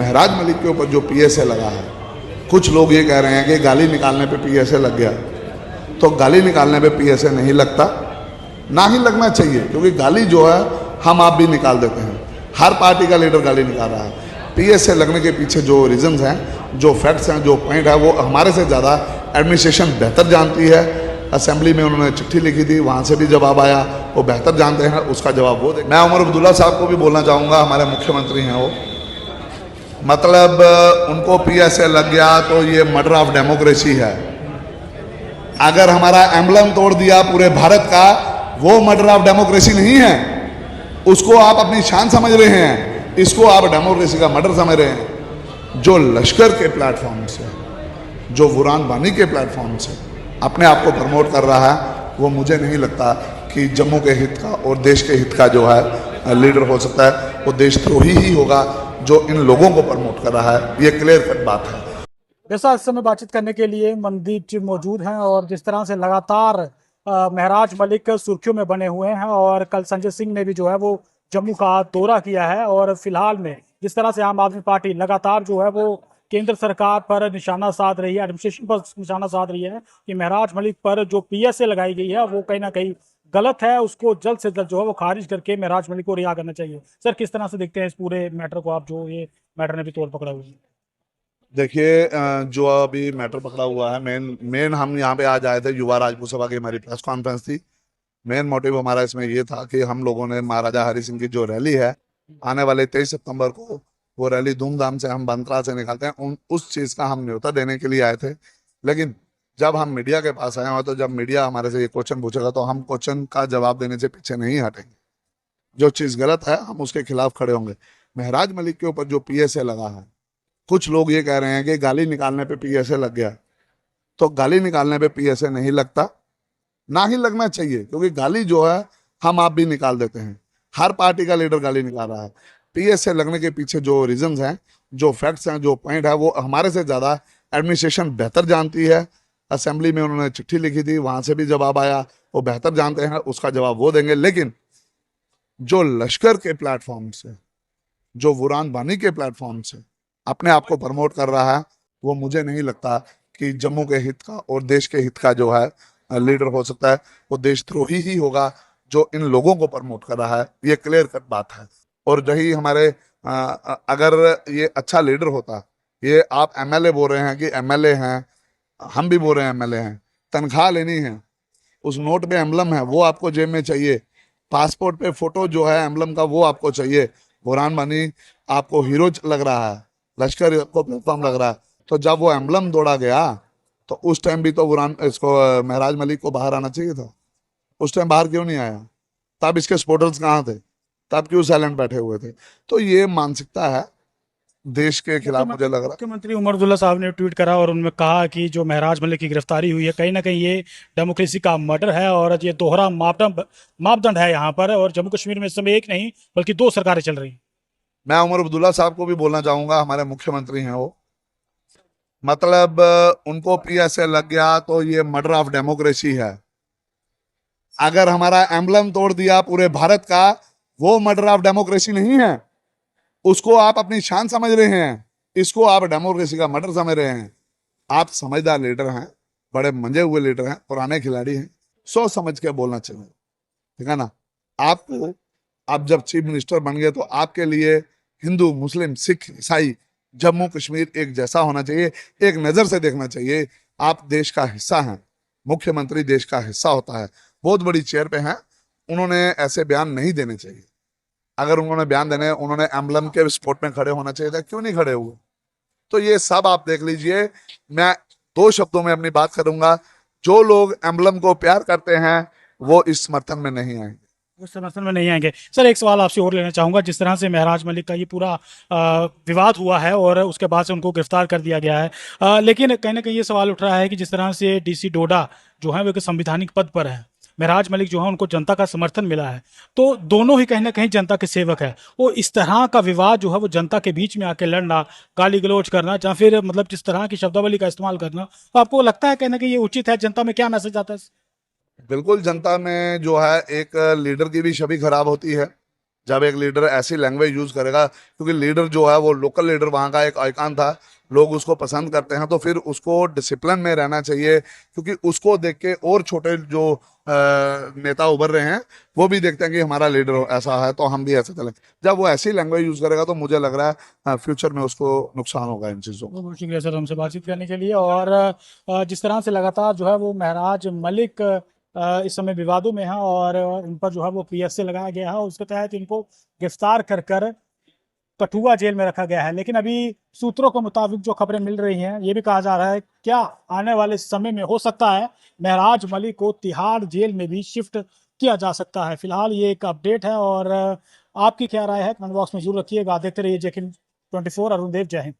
महराज मलिक के ऊपर जो पीएसए लगा है, कुछ लोग ये कह रहे हैं कि गाली निकालने पे पीएसए लग गया। तो गाली निकालने पे पीएसए नहीं लगता, ना ही लगना चाहिए, क्योंकि गाली जो है हम आप भी निकाल देते हैं। हर पार्टी का लीडर गाली निकाल रहा है। पीएसए लगने के पीछे जो रीजंस हैं, जो फैक्ट्स हैं, जो पॉइंट है, वो हमारे से ज़्यादा एडमिनिस्ट्रेशन बेहतर जानती है। असेंबली में उन्होंने चिट्ठी लिखी थी, वहाँ से भी जवाब आया, वो बेहतर जानते हैं, उसका जवाब वो दे। मैं उमर अब्दुल्ला साहब को भी बोलना चाहूँगा, हमारे मुख्यमंत्री हैं वो, मतलब उनको पीएसए लग गया तो ये मर्डर ऑफ डेमोक्रेसी है। अगर हमारा एम्बलम तोड़ दिया पूरे भारत का, वो मर्डर ऑफ डेमोक्रेसी नहीं है। उसको आप अपनी शान समझ रहे हैं, इसको आप डेमोक्रेसी का मर्डर समझ रहे हैं। जो लश्कर के प्लेटफॉर्म से, जो बुरहान वानी के प्लेटफॉर्म से अपने आप को प्रमोट कर रहा है, वो मुझे नहीं लगता कि जम्मू के हित का और देश के हित का जो है लीडर हो सकता है। वो देशद्रोही ही होगा जो इन लोगों को प्रमोट कर रहा है, ये क्लियर कट बात है। जैसा इस समय बातचीत करने के लिए मनदीप जी मौजूद हैं और जिस तरह से लगातार महराज मलिक सुर्खियों में बने हुए हैं और कल संजय सिंह ने भी जो है वो जम्मू का दौरा किया है और फिलहाल में जिस तरह से आम आदमी पार्टी लगातार जो है वो केंद्र सरकार पर निशाना साध रही है, एडमिनिस्ट्रेशन पर निशाना साध रही है कि महराज मलिक पर जो पीएसए लगाई गई है वो कहीं ना कहीं गलत है, उसको जल्द से जल्द जो है वो खारिज करके महराज मलिक को रिहा करना चाहिए। सर, किस तरह से देखते हैं इस पूरे मैटर को आप, जो ये मैटर ने भी तोड़ पकड़ा हुआ है? देखिए, जो अभी मैटर पकड़ा हुआ है, मेन हम यहाँ पे आज आए थे, युवा राजपूत सभा की हमारी प्रेस कॉन्फ्रेंस थी। मेन मोटिव हमारा इसमें ये था कि हम लोगों ने महाराजा हरि सिंह की जो रैली है आने वाले 23 सितंबर को, वो रैली धूमधाम से हम बंदरा से निकालते हैं, उस चीज़ का हम न्योता देने के लिए आए थे। लेकिन जब हम मीडिया के पास आए हैं, तो जब मीडिया हमारे से ये क्वेश्चन पूछेगा तो हम क्वेश्चन का जवाब देने से पीछे नहीं हटेंगे। जो चीज़ गलत है हम उसके खिलाफ खड़े होंगे। महराज मलिक के ऊपर जो पीएसए लगा है, कुछ लोग ये कह रहे हैं कि गाली निकालने पे पीएसए लग गया। तो गाली निकालने पे पीएसए नहीं लगता, ना ही लगना चाहिए, क्योंकि गाली जो है हम आप भी निकाल देते हैं। हर पार्टी का लीडर गाली निकाल रहा है। पीएसए लगने के पीछे जो रीजंस हैं, जो फैक्ट्स हैं, जो पॉइंट है, वो हमारे से ज़्यादा एडमिनिस्ट्रेशन बेहतर जानती है। असेंबली में उन्होंने चिट्ठी लिखी थी, वहाँ से भी जवाब आया, वो बेहतर जानते हैं, उसका जवाब वो देंगे। लेकिन जो लश्कर के प्लेटफॉर्म से, जो बुरहान वानी के प्लेटफॉर्म से अपने आप को प्रमोट कर रहा है, वो मुझे नहीं लगता कि जम्मू के हित का और देश के हित का जो है लीडर हो सकता है। वो देशद्रोही ही होगा जो इन लोगों को प्रमोट कर रहा है, ये क्लियर कट बात है। और यही हमारे अगर ये अच्छा लीडर होता, ये आप एमएलए बोल रहे हैं कि एमएलए हैं, हम भी बोल रहे हैं एमएलए हैं, तनख्वाह लेनी है, उस नोट पे एम्बलम है वो आपको जेब में चाहिए, पासपोर्ट पे फोटो जो है एम्बलम का वो आपको चाहिए, बुरहान वानी आपको हीरो लग रहा है, लश्कर को प्लेटफॉर्म लग रहा है। तो जब वो एम्बलम दौड़ा गया तो उस टाइम भी तो बुरहान इसको महराज मलिक को बाहर आना चाहिए था। उस टाइम बाहर क्यों नहीं आया? तब इसके सपोर्टर्स कहाँ थे? तब क्यों साइलेंट बैठे हुए थे? तो ये मानसिकता है देश के खिलाफ, मुझे लग रहा है। मुख्यमंत्री उमर अब्दुल्ला साहब ने ट्वीट करा और उनमें कहा कि जो महराज मलिक की गिरफ्तारी हुई है कहीं ना कहीं ये डेमोक्रेसी का मर्डर है और ये दोहरा मापदंड है यहाँ पर, और जम्मू कश्मीर में इस समय एक नहीं बल्कि दो सरकारें चल रही हैं। मैं उमर अब्दुल्ला साहब को भी बोलना चाहूंगा, हमारे मुख्यमंत्री हैं वो, मतलब उनको पीएसए लग गया तो ये मर्डर ऑफ डेमोक्रेसी है। अगर हमारा एम्बलम तोड़ दिया पूरे भारत का, वो मर्डर ऑफ डेमोक्रेसी नहीं है। उसको आप अपनी शान समझ रहे हैं, इसको आप डेमोक्रेसी का मर्डर समझ रहे हैं। आप समझदार लीडर हैं, बड़े मंजे हुए लीडर हैं, पुराने खिलाड़ी हैं, सोच समझ के बोलना चाहिए, ठीक है ना। आपको, आप जब चीफ मिनिस्टर बन गए तो आपके लिए हिंदू, मुस्लिम, सिख, ईसाई, जम्मू कश्मीर एक जैसा होना चाहिए, एक नज़र से देखना चाहिए। आप देश का हिस्सा हैं, मुख्यमंत्री देश का हिस्सा होता है, बहुत बड़ी चेयर पे हैं, उन्होंने ऐसे बयान नहीं देने चाहिए। अगर उन्होंने बयान देने, उन्होंने एम्बलम के स्पोर्ट में खड़े होना चाहिए था, क्यों नहीं खड़े हुए? तो ये सब आप देख लीजिए। मैं दो शब्दों में अपनी बात करूंगा, जो लोग एम्बलम को प्यार करते हैं वो इस समर्थन में नहीं आएंगे, उस समर्थन में नहीं आएंगे। सर, एक सवाल आपसे और लेना चाहूंगा। जिस तरह से महराज मलिक का ये पूरा विवाद हुआ है और उसके बाद से उनको गिरफ्तार कर दिया गया है, लेकिन कहीं ना कहीं ये सवाल उठ रहा है कि जिस तरह से डीसी डोडा जो है वो एक संवैधानिक पद पर है, महराज मलिक जो है उनको जनता का समर्थन मिला है, तो दोनों ही कहीं ना कहीं जनता के सेवक है। वो इस तरह का विवाद जो है वो जनता के बीच में आके लड़ना, गाली गलौज करना, या फिर मतलब जिस तरह की शब्दावली का इस्तेमाल करना, तो आपको लगता है कहीं ना कहीं ये उचित है? जनता में क्या मैसेज आता है? बिल्कुल। जनता में जो है एक लीडर की भी छवि खराब होती है, जब एक लीडर ऐसी लैंग्वेज यूज करेगा, क्योंकि लीडर जो है वो लोकल लीडर वहाँ का एक आइकॉन था, लोग उसको पसंद करते हैं, तो फिर उसको डिसिप्लिन में रहना चाहिए, क्योंकि उसको देख के और छोटे जो नेता उभर रहे हैं वो भी देखते हैं कि हमारा लीडर ऐसा है तो हम भी ऐसे चलें। जब वो ऐसी लैंग्वेज यूज करेगा तो मुझे लग रहा है फ्यूचर में उसको नुकसान होगा इन चीज़ों का। बहुत बहुत शुक्रिया सर हमसे बातचीत करने के लिए। और जिस तरह से लगातार जो है वो महराज मलिक इस समय विवादों में है और इन पर जो है वो पीएसए लगाया गया है और उसके तहत इनको गिरफ्तार कर कर कठुआ जेल में रखा गया है। लेकिन अभी सूत्रों के मुताबिक जो खबरें मिल रही हैं ये भी कहा जा रहा है क्या आने वाले समय में हो सकता है महराज मलिक को तिहाड़ जेल में भी शिफ्ट किया जा सकता है। फिलहाल ये एक अपडेट है और आपकी क्या राय है कमेंट बॉक्स में जरूर रखिएगा। देखते रहिए जेके 24 अरुण देव। जय हिंद।